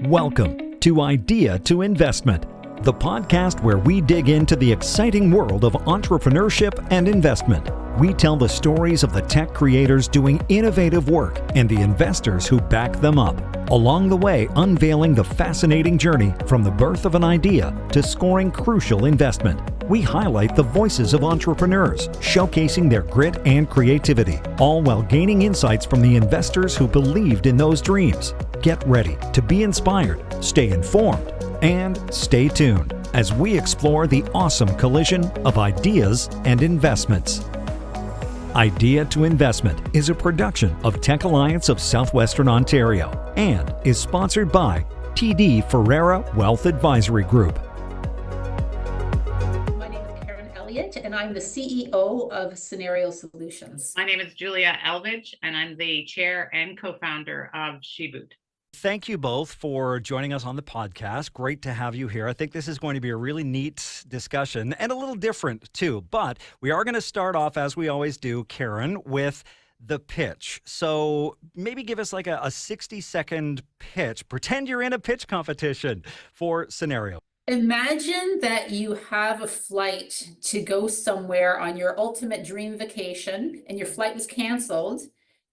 Welcome to Idea to Investment, the podcast where we dig into the exciting world of entrepreneurship and investment. We tell the stories of the tech creators doing innovative work and the investors who back them up. Along the way, unveiling the fascinating journey from the birth of an idea to scoring crucial investment. We highlight the voices of entrepreneurs, showcasing their grit and creativity, all while gaining insights from the investors who believed in those dreams. Get ready to be inspired, stay informed, and stay tuned as we explore the awesome collision of ideas and investments. Idea to Investment is a production of Tech Alliance of Southwestern Ontario and is sponsored by TD Ferrera Wealth Advisory Group. My name is Karen Elliot, and I'm the CEO of Cinareo Solutions. My name is Julia Elvidge, and I'm the Chair and Co-Founder of SheBoot. Thank you both for joining us on the podcast. Great to have you here. I think this is going to be a really neat discussion and a little different too. But we are going to start off, as we always do, Karen, with the pitch. So maybe give us like a 60-second pitch. Pretend you're in a pitch competition for Cinareo. Imagine that you have a flight to go somewhere on your ultimate dream vacation, and your flight was canceled,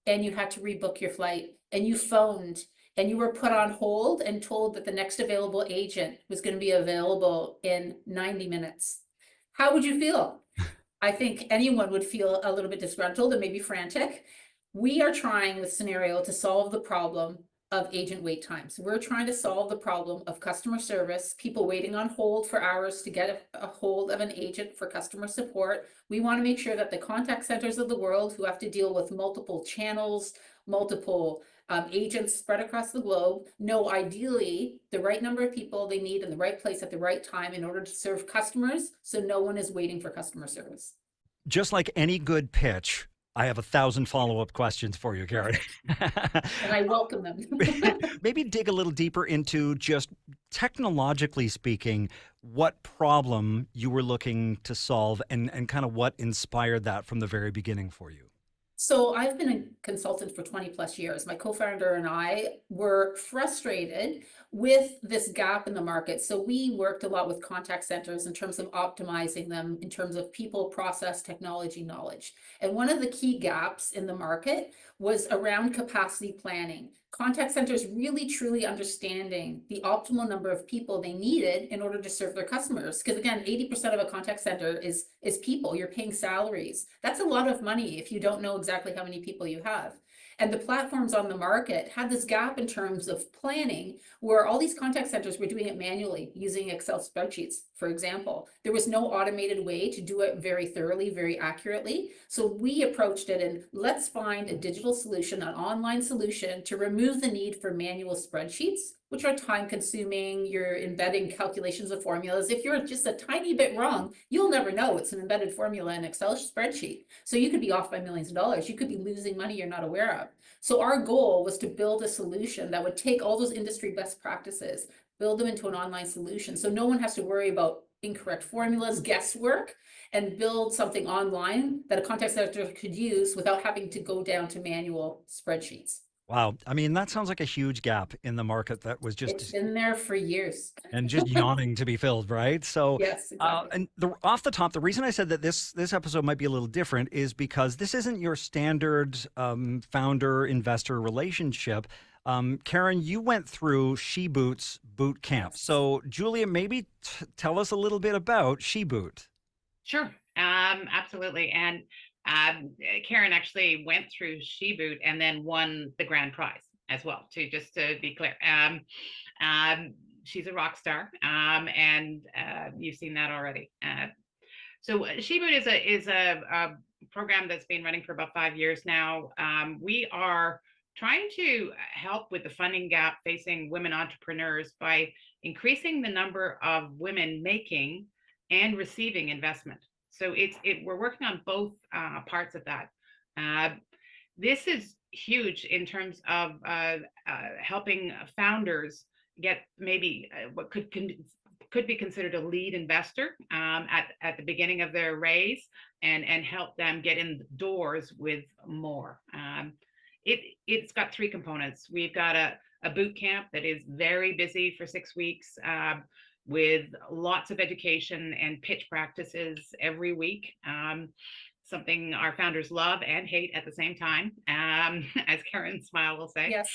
and you had to rebook your flight, and you phoned, and you were put on hold and told that the next available agent was going to be available in 90 minutes. How would you feel? I think anyone would feel a little bit disgruntled and maybe frantic. We are trying with Cinareo to solve the problem of agent wait times. We're trying to solve the problem of customer service, people waiting on hold for hours to get a hold of an agent for customer support. We want to make sure that the contact centers of the world, who have to deal with multiple channels, multiple agents spread across the globe, know ideally the right number of people they need in the right place at the right time in order to serve customers, so no one is waiting for customer service. Just like any good pitch, I have 1,000 follow-up questions for you, Karen. And I welcome them. Maybe dig a little deeper into, just technologically speaking, what problem you were looking to solve and kind of what inspired that from the very beginning for you. So I've been a consultant for 20 plus years. My co-founder and I were frustrated with this gap in the market. So we worked a lot with contact centers in terms of optimizing them, in terms of people, process, technology, knowledge. And one of the key gaps in the market was around capacity planning. Contact centers really truly understanding the optimal number of people they needed in order to serve their customers. Because again, 80% of a contact center is people. You're paying salaries. That's a lot of money if you don't know exactly how many people you have. And the platforms on the market had this gap in terms of planning, where all these contact centers were doing it manually using Excel spreadsheets, for example. There was no automated way to do it very thoroughly, very accurately. So we approached it and let's find a digital solution, an online solution to remove the need for manual spreadsheets, which are time consuming. You're embedding calculations of formulas. If you're just a tiny bit wrong, you'll never know it's an embedded formula in an Excel spreadsheet. So you could be off by millions of dollars. You could be losing money you're not aware of. So our goal was to build a solution that would take all those industry best practices, build them into an online solution. So no one has to worry about incorrect formulas, guesswork, and build something online that a contact center could use without having to go down to manual spreadsheets. Wow. I mean, that sounds like a huge gap in the market that was just... It's been there for years. And just yawning to be filled, right? So, yes, exactly. Off the top, the reason I said that this episode might be a little different is because this isn't your standard founder-investor relationship. Karen, you went through SheBoot's boot camp. So, Julia, maybe tell us a little bit about SheBoot. Sure, absolutely. And Karen actually went through SheBoot and then won the grand prize as well, just to be clear. She's a rock star, and you've seen that already. So SheBoot is a program that's been running for about 5 years now. We are trying to help with the funding gap facing women entrepreneurs by increasing the number of women making and receiving investment. So we're working on both parts of that. This is huge in terms of helping founders get maybe what could be considered a lead investor at the beginning of their raise, and help them get in the doors with more. it's got three components. We've got a boot camp that is very busy for 6 weeks, with lots of education and pitch practices every week. Something our founders love and hate at the same time, as Karen Smile will say. Yes.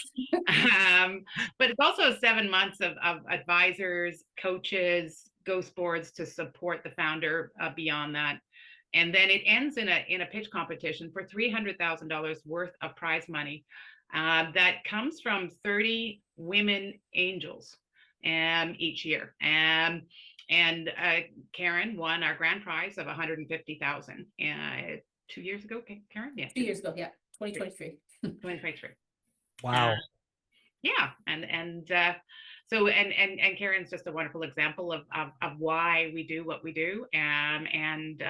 But it's also 7 months of advisors, coaches, ghost boards to support the founder beyond that. And then it ends in a pitch competition for $300,000 worth of prize money that comes from 30 women angels each year. And Karen won our grand prize of $150,000 2 years ago. Karen, yeah, 2 years ago, yeah, 2023. 2023. Wow. Yeah, so Karen's just a wonderful example of why we do what we do, and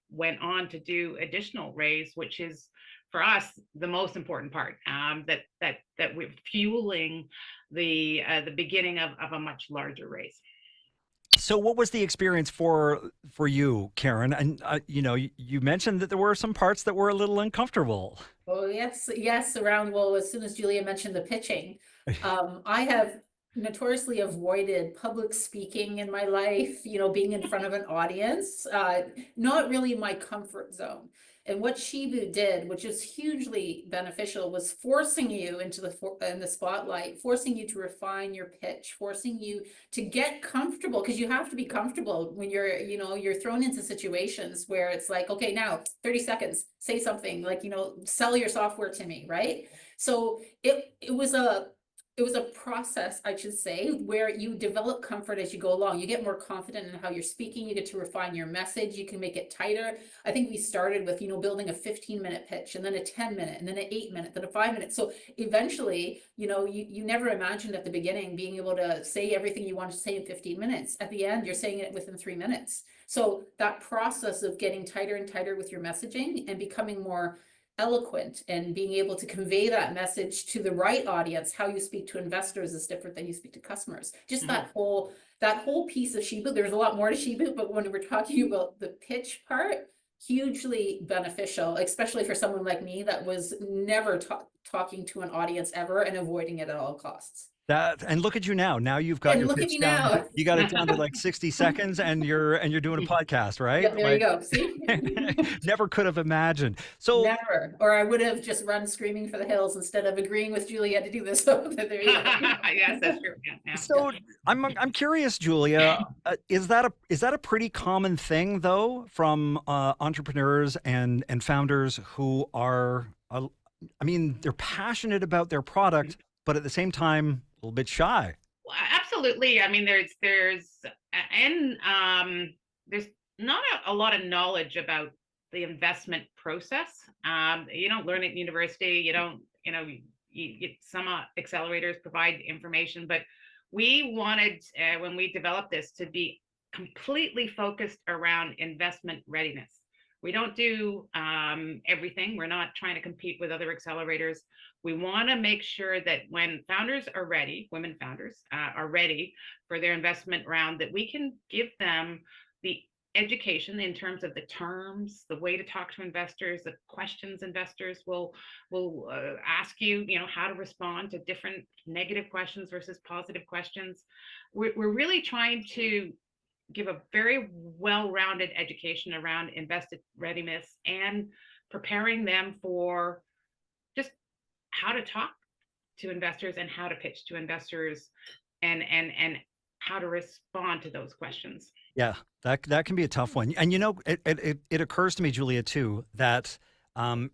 went on to do additional raise, which is for us the most important part, that we're fueling the beginning of a much larger raise. So what was the experience for you, Karen? And you mentioned that there were some parts that were a little uncomfortable. Oh, yes, around, well, as soon as Julia mentioned the pitching, I have notoriously avoided public speaking in my life, being in front of an audience, not really my comfort zone. And what SheBoot did, which is hugely beneficial, was forcing you into the spotlight, forcing you to refine your pitch, forcing you to get comfortable, because you have to be comfortable when you're thrown into situations where it's like, okay, now 30 seconds, say something, like, sell your software to me, right? So it was a process, I should say, where you develop comfort as you go along. You get more confident in how you're speaking. You get to refine your message. You can make it tighter. I think we started with, building a 15-minute pitch, and then a 10-minute, and then an 8-minute, then a 5-minute. So eventually, you never imagined at the beginning being able to say everything you want to say in 15 minutes. At the end, you're saying it within 3 minutes. So that process of getting tighter and tighter with your messaging and becoming more eloquent and being able to convey that message to the right audience, how you speak to investors is different than you speak to customers. Just that whole piece of SheBoot. There's a lot more to SheBoot, but when we're talking about the pitch part, hugely beneficial, especially for someone like me that was never talking to an audience ever and avoiding it at all costs. And look at you now. Now you've got your pitch down. Now. You got it down to like 60 seconds, and you're doing a podcast, right? Yep, there you go. See, never could have imagined. So never, or I would have just run screaming for the hills instead of agreeing with Julia to do this. So there you go. Yes, that's true. Yeah. So I'm curious, Julia, is that a pretty common thing though from entrepreneurs and founders who are, they're passionate about their product, but at the same time, a little bit shy. Well, absolutely. There's not a lot of knowledge about the investment process. You don't learn it in university. You don't, some accelerators provide information, but we wanted, when we developed this, to be completely focused around investment readiness. We don't do everything. We're not trying to compete with other accelerators. We want to make sure that when founders are ready, women founders are ready for their investment round, that we can give them the education in terms of the terms, the way to talk to investors, the questions investors will ask you, how to respond to different negative questions versus positive questions. We're really trying to give a very well-rounded education around invested readiness and preparing them for just how to talk to investors and how to pitch to investors and how to respond to those questions. Yeah, that can be a tough one. And it occurs to me, Julia, too, that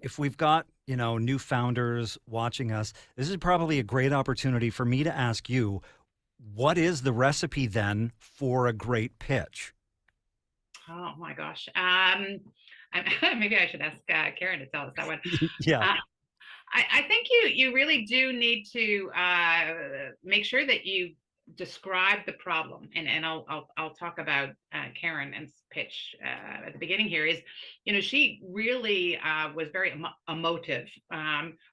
if we've got new founders watching us, this is probably a great opportunity for me to ask you, what is the recipe then for a great pitch? Oh my gosh. Maybe I should ask Karen to tell us that one. Yeah. I think you really do need to make sure that you describe the problem, and I'll talk about Karen and pitch at the beginning here. Is she really was very emotive,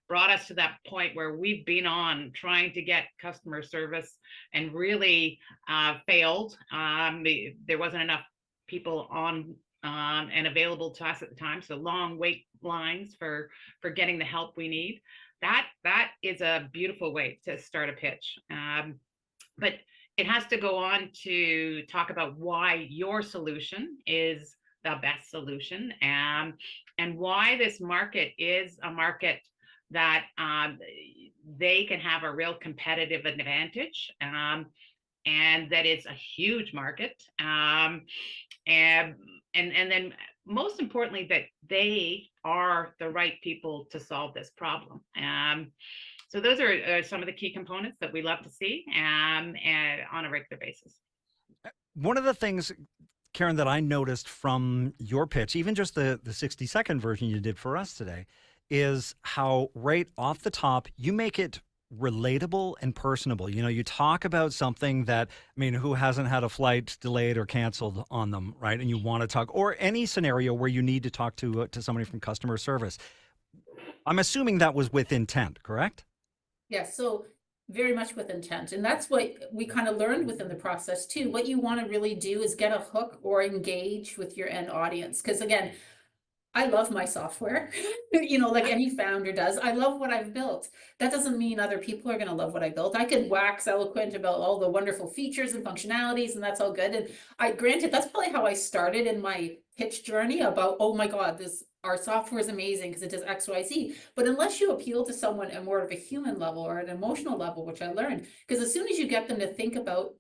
brought us to that point where we've been on trying to get customer service and really failed. There wasn't enough people on and available to us at the time. So long wait lines for getting the help we need. That is a beautiful way to start a pitch. But it has to go on to talk about why your solution is the best solution, and why this market is a market that they can have a real competitive advantage, and that it's a huge market, and then most importantly that they are the right people to solve this problem. So those are some of the key components that we love to see and on a regular basis. One of the things, Karen, that I noticed from your pitch, even just the 60-second version you did for us today, is how right off the top you make it relatable and personable. You know, you talk about something that, I mean, who hasn't had a flight delayed or canceled on them, right? And you want to talk, or any scenario where you need to talk to somebody from customer service. I'm assuming that was with intent, correct? Yes, so very much with intent. And that's what we kind of learned within the process too. What you want to really do is get a hook or engage with your end audience. Because again, I love my software, you know, like any founder does. I love what I've built. That doesn't mean other people are going to love what I built. I could wax eloquent about all the wonderful features and functionalities, and that's all good. And granted, that's probably how I started in my pitch journey about, oh my God, our software is amazing because it does X, Y, Z. But unless you appeal to someone at more of a human level or an emotional level, which I learned, because as soon as you get them to think about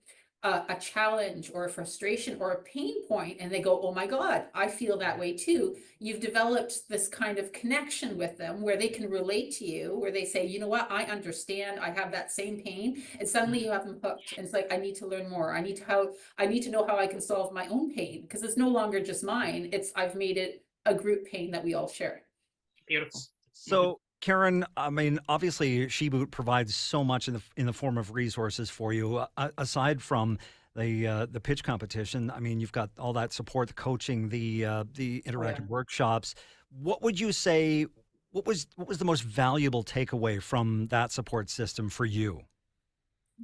a challenge or a frustration or a pain point, and they go, oh my God, I feel that way too. You've developed this kind of connection with them where they can relate to you, where they say, you know what, I understand, I have that same pain. And suddenly you have them hooked. And it's like, I need to learn more. I need to know how I can solve my own pain, because it's no longer just mine. I've made it a group pain that we all share. Beautiful. So Karen, I mean, obviously SheBoot provides so much in the form of resources for you. Aside from the pitch competition, I mean, you've got all that support, the coaching, the interactive workshops. What would you say? What was the most valuable takeaway from that support system for you?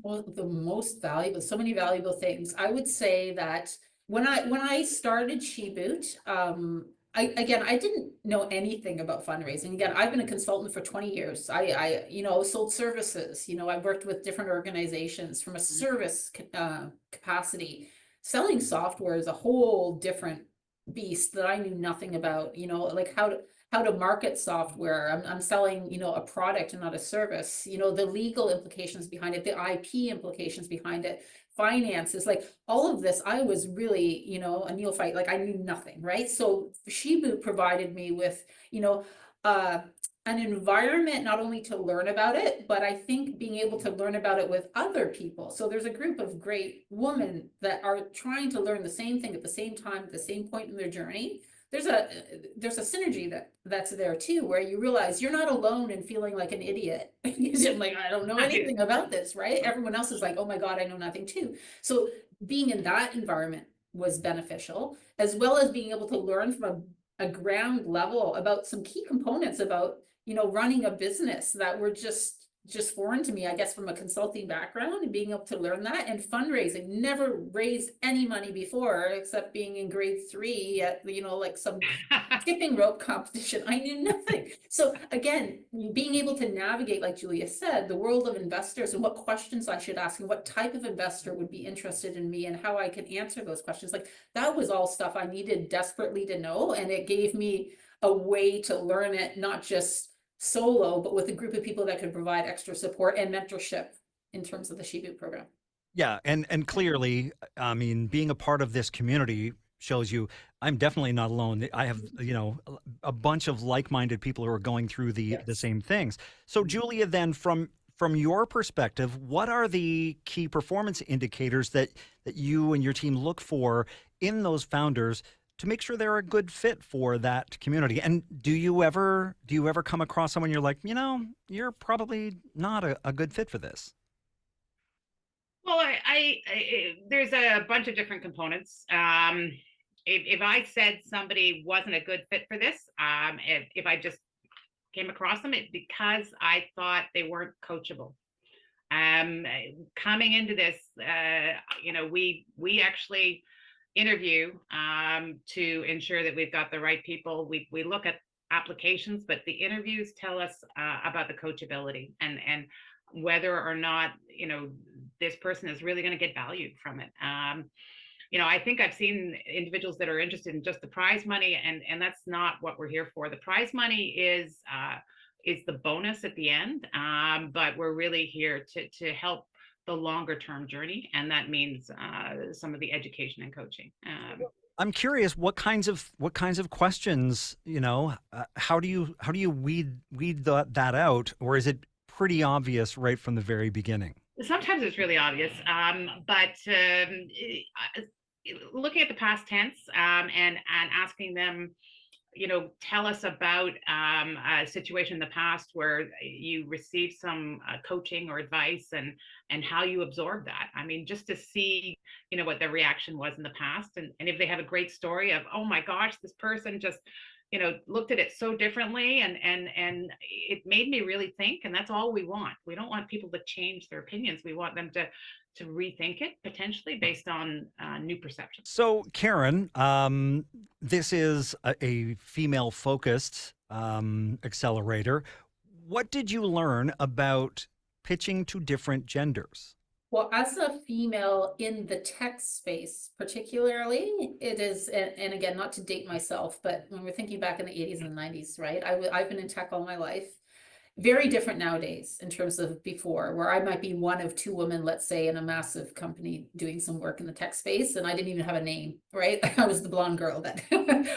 Well, the most valuable, so many valuable things. I would say that when I started SheBoot, I didn't know anything about fundraising. Again, I've been a consultant for 20 years. I sold services. You know, I worked with different organizations from a service capacity. Selling software is a whole different beast that I knew nothing about. You know, like how to market software. I'm selling, you know, a product and not a service. You know, the legal implications behind it, the IP implications behind it, finances, like all of this, I was really, you know, a neophyte, like I knew nothing, right? So SheBoot provided me with, you know, an environment not only to learn about it, but I think being able to learn about it with other people. So there's a group of great women that are trying to learn the same thing at the same time, at the same point in their journey. There's a synergy that's there too, where you realize you're not alone in feeling like an idiot. You're like, I don't know anything about this, right? Everyone else is like, oh my God, I know nothing too. So being in that environment was beneficial, as well as being able to learn from a ground level about some key components about, you know, running a business that were just foreign to me, I guess, from a consulting background, and being able to learn that. And fundraising, never raised any money before except being in grade 3 at, you know, like some skipping rope competition. I knew nothing. So again, being able to navigate, like Julia said, the world of investors and what questions I should ask and what type of investor would be interested in me and how I can answer those questions, like that was all stuff I needed desperately to know. And it gave me a way to learn it, not just solo, but with a group of people that could provide extra support and mentorship in terms of the SheBoot program. Yeah, and clearly, I mean, being a part of this community shows you I'm definitely not alone. I have, you know, a bunch of like-minded people who are going through the same things. So Julia, then from your perspective, what are the key performance indicators that you and your team look for in those founders to make sure they're a good fit for that community? And do you ever come across someone you're like, you know, you're probably not a good fit for this? Well, there's a bunch of different components. If I said somebody wasn't a good fit for this, if I just came across them, it's because I thought they weren't coachable. Coming into this, you know, we actually interview to ensure that we've got the right people. We look at applications, but the interviews tell us about the coachability and whether or not, you know, this person is really going to get value from it. You know, I think I've seen individuals that are interested in just the prize money, and that's not what we're here for. The prize money is the bonus at the end, but we're really here to help the longer term journey, and that means some of the education and coaching. I'm curious, what kinds of questions, you know, how do you weed that out, or is it pretty obvious right from the very beginning? Sometimes it's really obvious, but looking at the past tense and asking them, you know, tell us about a situation in the past where you received some coaching or advice and how you absorbed that. I mean, just to see, you know, what their reaction was in the past, and if they have a great story of, oh my gosh, this person just, you know, looked at it so differently and it made me really think. And that's all we want. We don't want people to change their opinions. We want them to rethink it, potentially based on new perceptions. So, Karen, this is a female-focused accelerator. What did you learn about pitching to different genders? Well, as a female in the tech space, particularly, it is, and again, not to date myself, but when we're thinking back in the 80s and 90s, right? I've been in tech all my life. Very different nowadays in terms of before, where I might be one of two women, let's say, in a massive company doing some work in the tech space, and I didn't even have a name, right? I was the blonde girl that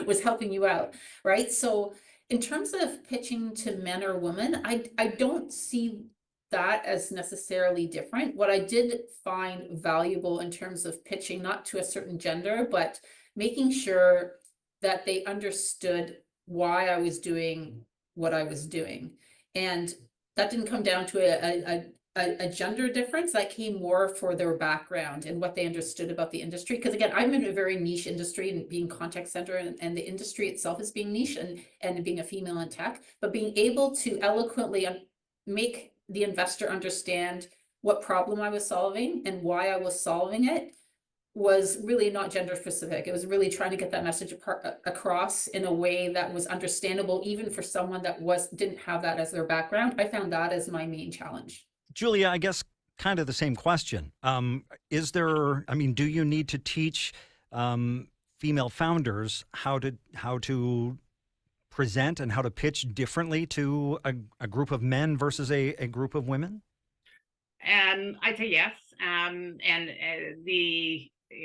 was helping you out, right? So in terms of pitching to men or women, I don't see that as necessarily different. What I did find valuable in terms of pitching, not to a certain gender, but making sure that they understood why I was doing what I was doing. And that didn't come down to a gender difference. That came more for their background and what they understood about the industry. Because again, I'm in a very niche industry, and being contact center, and the industry itself is being niche, and being a female in tech, but being able to eloquently make the investor understand what problem I was solving and why I was solving it was really not gender specific. It was really trying to get that message across in a way that was understandable, even for someone that didn't have that as their background. I found that as my main challenge. Julia, I guess kind of the same question. Is there, I mean, do you need to teach female founders how to present and how to pitch differently to a group of men versus a group of women? I'd say yes.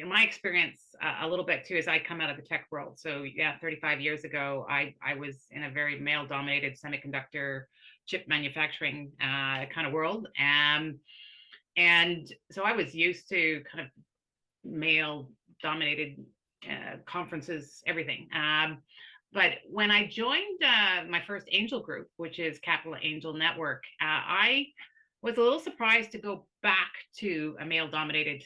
My experience a little bit too is I come out of the tech world. So yeah, 35 years ago, I was in a very male dominated semiconductor chip manufacturing kind of world. And so I was used to kind of male dominated conferences, everything. But when I joined my first angel group, which is Capital Angel Network, I was a little surprised to go back to a male-dominated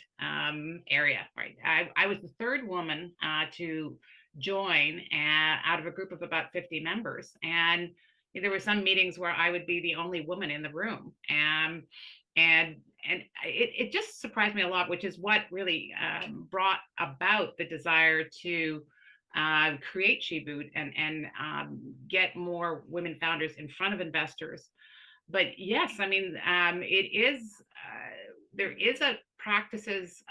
area. Right, I was the third woman to join out of a group of about 50 members, and there were some meetings where I would be the only woman in the room, and it just surprised me a lot, which is what really brought about the desire to create SheBoot and get more women founders in front of investors. But yes, I mean, it is, there is a practices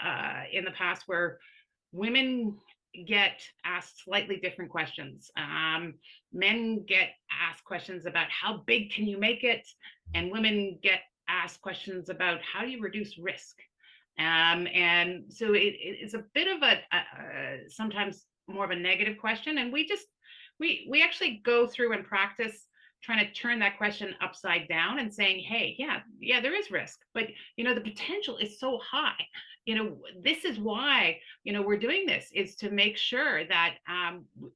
in the past where women get asked slightly different questions. Men get asked questions about how big can you make it? And women get asked questions about how do you reduce risk? And so it's a bit of a sometimes more of a negative question. And we actually go through and practice trying to turn that question upside down and saying, hey, yeah, there is risk, but the potential is so high. This is why we're doing this, is to make sure that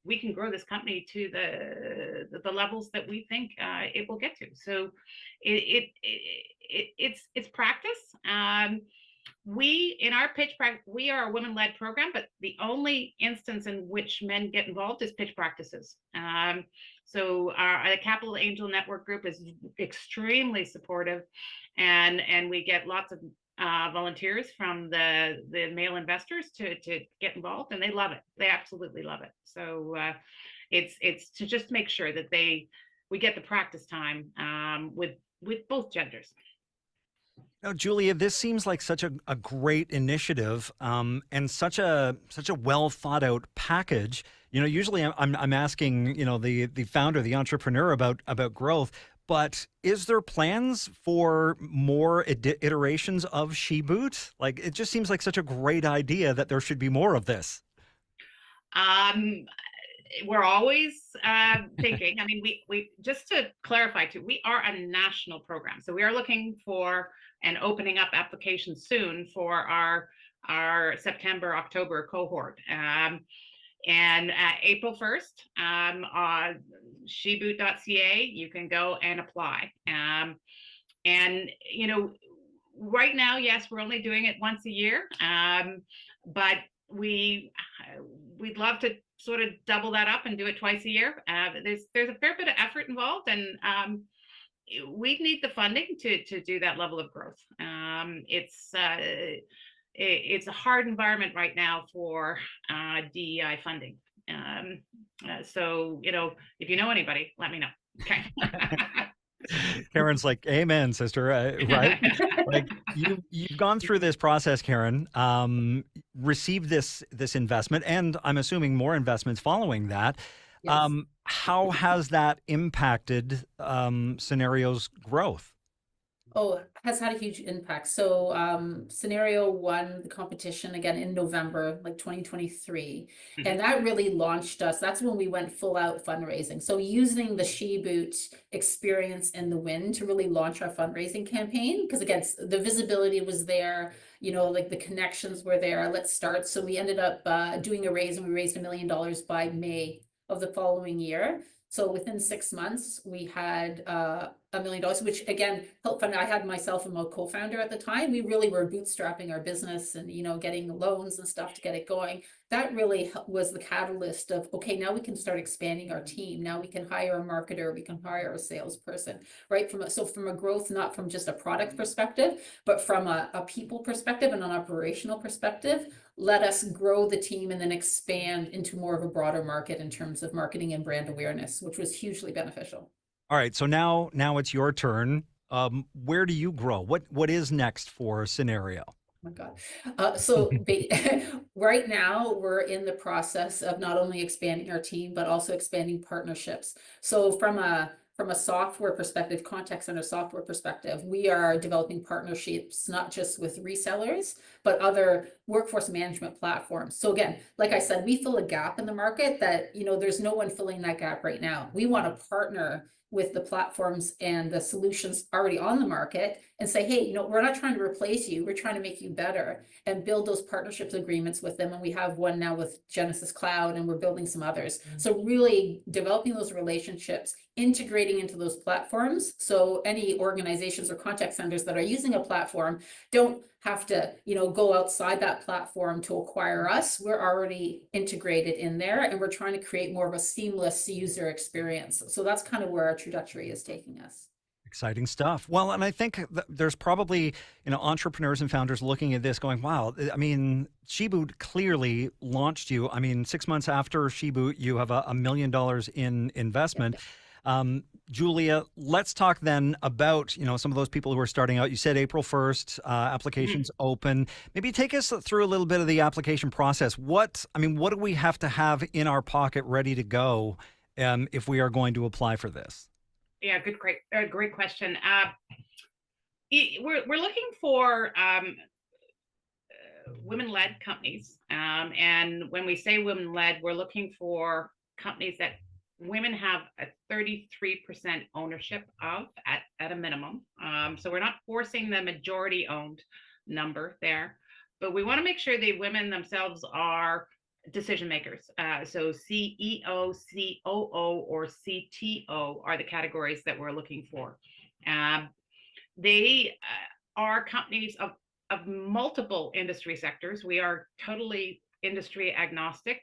we can grow this company to the levels that we think it will get to. So it's practice. We, in our pitch practice, we are a women-led program, but the only instance in which men get involved is pitch practices. So the Capital Angel Network group is extremely supportive, and we get lots of volunteers from the male investors to get involved, and they love it. They absolutely love it. So it's to just make sure that we get the practice time with both genders. Now, Julia, this seems like such a great initiative, and such a well thought out package. Usually I'm asking, the founder, the entrepreneur about growth, but is there plans for more iterations of SheBoot? Like, it just seems like such a great idea that there should be more of this. We're always thinking. I mean, we just to clarify too, we are a national program, so we are looking for and opening up applications soon for our September October cohort. And April 1st, sheboot.ca, you can go and apply. And right now, yes, we're only doing it once a year, but we'd love to sort of double that up and do it twice a year. There's a fair bit of effort involved, and we need the funding to do that level of growth. It's a hard environment right now for DEI funding. So if you know anybody, let me know. Okay. Karen's like, amen, sister. Right? Like, you've gone through this process, Karen, received this investment, and I'm assuming more investments following that. Yes. How has that impacted Cinareo's growth? Oh, has had a huge impact. So Cinareo won the competition again in November, like 2023. And that really launched us. That's when we went full out fundraising. So using the SheBoot experience and the win to really launch our fundraising campaign. Because again, the visibility was there, like the connections were there. Let's start. So we ended up doing a raise, and we raised $1 million by May of the following year. So within 6 months, we had $1 million, which again helped fund. I had myself and my co-founder at the time. We really were bootstrapping our business and getting loans and stuff to get it going. That really was the catalyst of, okay, now we can start expanding our team. Now we can hire a marketer, we can hire a salesperson, right? From a growth, not from just a product perspective, but from a people perspective and an operational perspective. Let us grow the team and then expand into more of a broader market in terms of marketing and brand awareness, which was hugely beneficial. All right, so now it's your turn. Where do you grow? What is next for Cinareo? Oh my God. Right now we're in the process of not only expanding our team, but also expanding partnerships. So from a software perspective, contact center software perspective, we are developing partnerships, not just with resellers, but other workforce management platforms. So again, like I said, we fill a gap in the market that, there's no one filling that gap right now. We want to partner with the platforms and the solutions already on the market and say, hey, we're not trying to replace you. We're trying to make you better, and build those partnerships agreements with them. And we have one now with Genesis Cloud, and we're building some others. So really developing those relationships, integrating into those platforms. So any organizations or contact centers that are using a platform don't have to, go outside that platform to acquire us. We're already integrated in there, and we're trying to create more of a seamless user experience. So that's kind of where our trajectory is taking us. Exciting stuff. Well, and I think there's probably, entrepreneurs and founders looking at this going, wow, I mean, SheBoot clearly launched you. I mean, 6 months after SheBoot, you have $1 million in investment. Julia, let's talk then about, some of those people who are starting out. You said April 1st, applications open. Maybe take us through a little bit of the application process. What do we have to have in our pocket ready to go if we are going to apply for this? Yeah, great question. We're looking for women-led companies, and when we say women-led, we're looking for companies that women have a 33% ownership of at a minimum. So we're not forcing the majority-owned number there, but we want to make sure the women themselves are decision makers. So CEO, COO, or CTO are the categories that we're looking for. They are companies of multiple industry sectors. We are totally industry agnostic.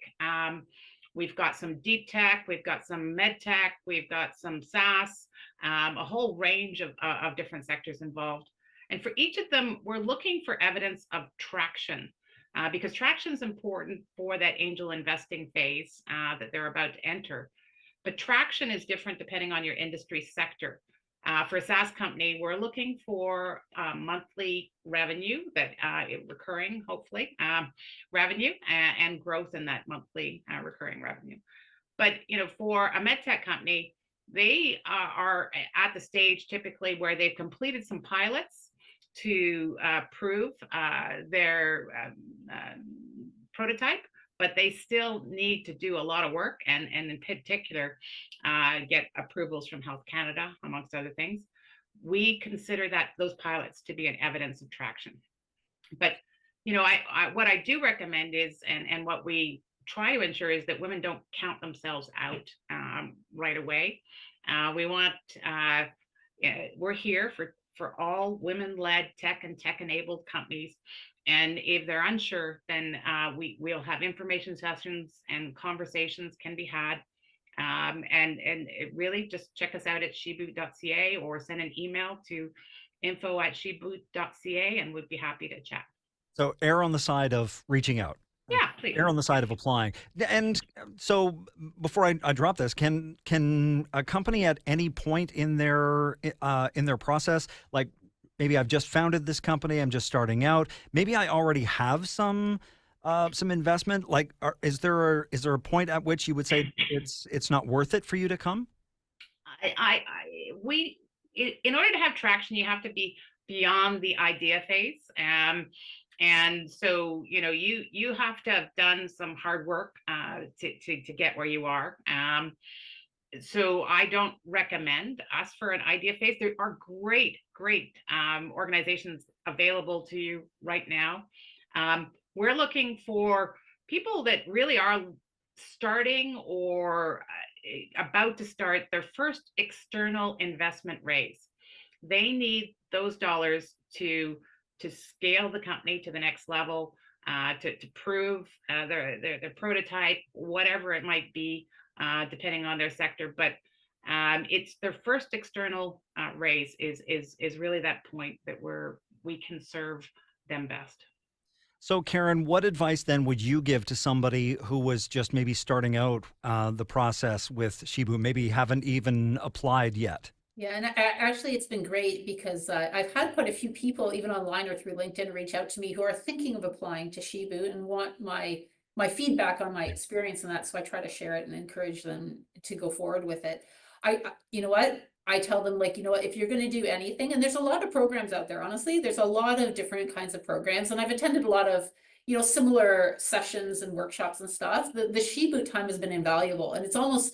We've got some deep tech, we've got some med tech, we've got some SaaS, a whole range of different sectors involved. And for each of them, we're looking for evidence of traction, because traction is important for that angel investing phase that they're about to enter. But traction is different depending on your industry sector. For a SaaS company, we're looking for monthly revenue, that recurring, hopefully, revenue, and growth in that monthly recurring revenue. But for a medtech company, they are at the stage typically where they've completed some pilots to prove their prototype, but they still need to do a lot of work, and in particular get approvals from Health Canada, amongst other things. We consider those pilots to be an evidence of traction. But what I do recommend is, and what we try to ensure, is that women don't count themselves out right away. We're here for all women-led tech and tech-enabled companies. And if they're unsure, then we'll have information sessions, and conversations can be had. And really just check us out at sheboot.ca, or send an email to info@sheboot.ca, and we'd be happy to chat. So err on the side of reaching out. Yeah, please. Err on the side of applying. And so before I drop this, can a company at any point in their process, like maybe I've just founded this company, I'm just starting out, maybe I already have some investment, like is there a point at which you would say it's not worth it for you to come? In order to have traction, you have to be beyond the idea phase. And so, you have to have done some hard work to get where you are. So I don't recommend us for an idea phase. There are great organizations available to you right now. We're looking for people that really are starting or about to start their first external investment raise. They need those dollars to scale the company to the next level, to prove their prototype, whatever it might be, depending on their sector. But it's their first external raise is really that point that we can serve them best. So Karen, what advice then would you give to somebody who was just maybe starting out the process with SheBoot, maybe haven't even applied yet? Yeah, and actually it's been great, because I've had quite a few people, even online or through LinkedIn, reach out to me who are thinking of applying to SheBoot and want my feedback on my experience in that. So I try to share it and encourage them to go forward with it. You know what? I tell them, like, if you're going to do anything, and there's a lot of programs out there, honestly, there's a lot of different kinds of programs, and I've attended a lot of similar sessions and workshops and stuff. The SheBoot time has been invaluable, and it's almost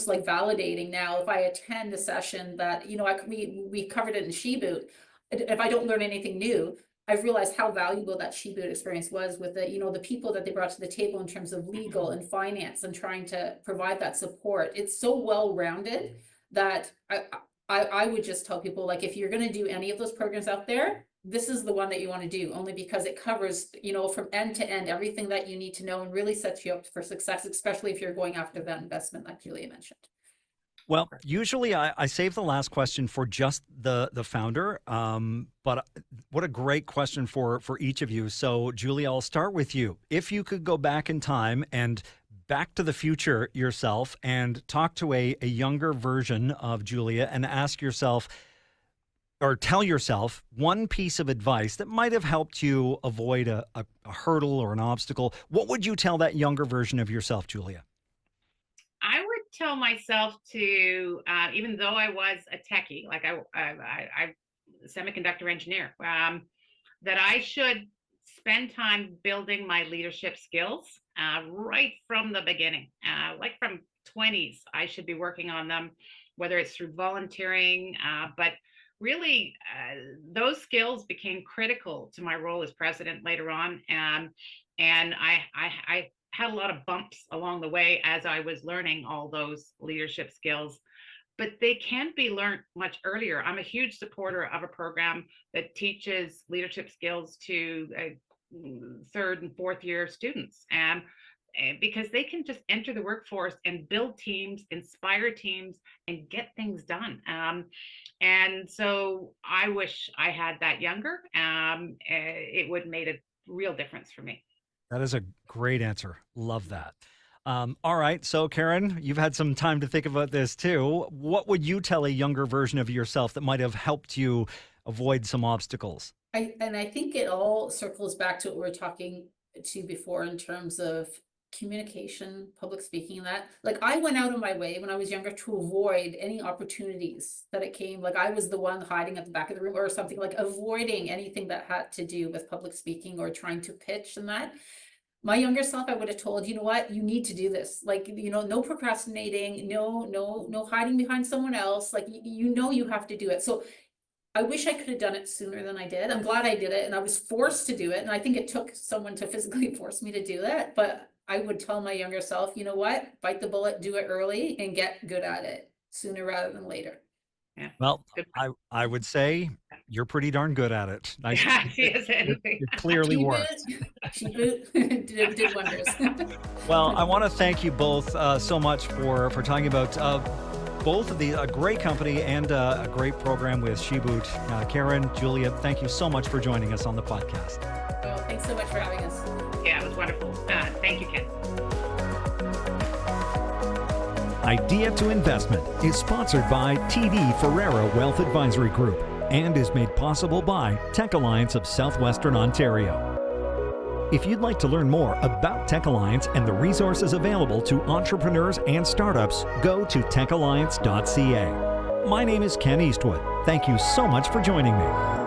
like validating now. If I attend a session that we covered it in SheBoot, if I don't learn anything new, I've realized how valuable that SheBoot experience was, with the people that they brought to the table in terms of legal and finance, and trying to provide that support. It's so well rounded that I would just tell people, like, if you're going to do any of those programs out there, this is the one that you want to do, only because it covers, from end to end, everything that you need to know, and really sets you up for success, especially if you're going after that investment like Julia mentioned. Well, usually I save the last question for just the founder, but what a great question for each of you. So Julia, I'll start with you. If you could go back in time and back to the future yourself and talk to a younger version of Julia and ask yourself, or tell yourself, one piece of advice that might have helped you avoid a hurdle or an obstacle, what would you tell that younger version of yourself, Julia? I would tell myself to, even though I was a techie, like I semiconductor engineer, that I should spend time building my leadership skills right from the beginning. Like from 20s, I should be working on them, whether it's through volunteering, but really, those skills became critical to my role as president later on. And I had a lot of bumps along the way as I was learning all those leadership skills, but they can be learned much earlier. I'm a huge supporter of a program that teaches leadership skills to third and fourth year students. because they can just enter the workforce and build teams, inspire teams, and get things done. And so I wish I had that younger. It would have made a real difference for me. That is a great answer. Love that. All right. So, Karen, you've had some time to think about this too. What would you tell a younger version of yourself that might have helped you avoid some obstacles? I think it all circles back to what we were talking to before in terms of communication, public speaking, that like I went out of my way when I was younger to avoid any opportunities that it came. Like I was the one hiding at the back of the room or something, like avoiding anything that had to do with public speaking or trying to pitch and that. My younger self, I would have told, you know what, you need to do this. Like, you know, no procrastinating, no hiding behind someone else. Like, you know, you have to do it. So I wish I could have done it sooner than I did. I'm glad I did it, and I was forced to do it. And I think it took someone to physically force me to do that. But I would tell my younger self, you know what, bite the bullet, do it early and get good at it sooner rather than later. Yeah. Well, I would say you're pretty darn good at it. Nice. It clearly works. SheBoot did wonders. Well, I want to thank you both so much for talking about both of a great company and a great program with SheBoot. Karen, Julia, thank you so much for joining us on the podcast. Well, thanks so much for having us. Yeah, it was wonderful. Thank you, Ken. Idea to Investment is sponsored by TD Ferrera Wealth Advisory Group and is made possible by Tech Alliance of Southwestern Ontario. If you'd like to learn more about Tech Alliance and the resources available to entrepreneurs and startups, go to techalliance.ca. My name is Ken Eastwood. Thank you so much for joining me.